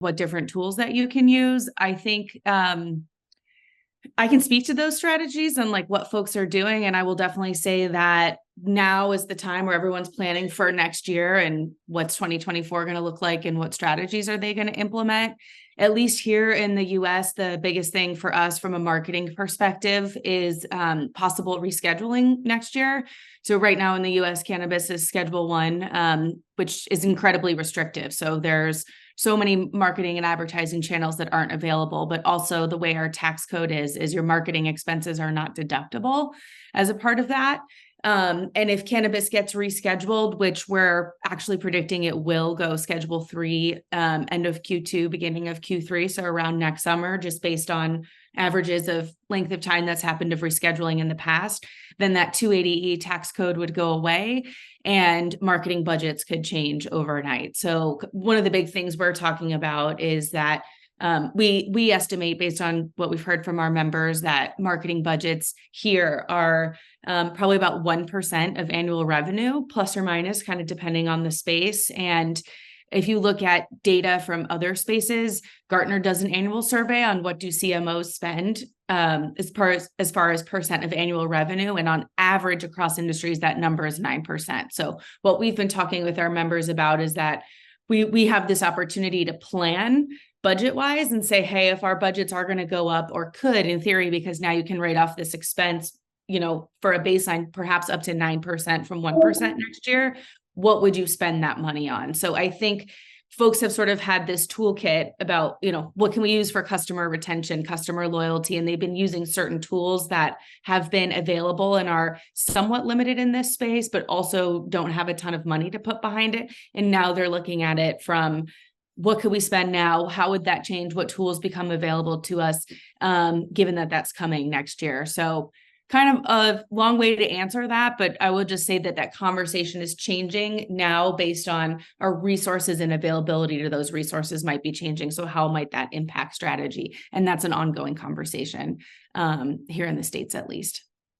what different tools that you can use. I think I can speak to those strategies and like what folks are doing. And I will definitely say that now is the time where everyone's planning for next year and what's 2024 going to look like and what strategies are they going to implement. At least here in the US, the biggest thing for us from a marketing perspective is possible rescheduling next year. So right now in the US, cannabis is Schedule 1, which is incredibly restrictive. So there's so many marketing and advertising channels that aren't available, but also the way our tax code is your marketing expenses are not deductible as a part of that. And if cannabis gets rescheduled, which we're actually predicting it will go Schedule 3, end of Q2, beginning of Q3, so around next summer, just based on averages of length of time that's happened of rescheduling in the past, then that 280E tax code would go away and marketing budgets could change overnight. So one of the big things we're talking about is that we estimate, based on what we've heard from our members, that marketing budgets here are probably about 1% of annual revenue, plus or minus, kind of depending on the space. And if you look at data from other spaces, Gartner does an annual survey on what do CMOs spend as far as percent of annual revenue. And on average across industries, that number is 9%. So what we've been talking with our members about is that we have this opportunity to plan budget-wise and say, hey, if our budgets are going to go up, or could in theory, because now you can write off this expense, for a baseline, perhaps up to 9% from 1% next year, what would you spend that money on? So I think folks have sort of had this toolkit about, what can we use for customer retention, customer loyalty, and they've been using certain tools that have been available and are somewhat limited in this space, but also don't have a ton of money to put behind it. And now they're looking at it from, what could we spend now? How would that change? What tools become available to us, given that that's coming next year? So kind of a long way to answer that, but I will just say that conversation is changing now based on our resources, and availability to those resources might be changing. So how might that impact strategy? And that's an ongoing conversation here in the States, at least.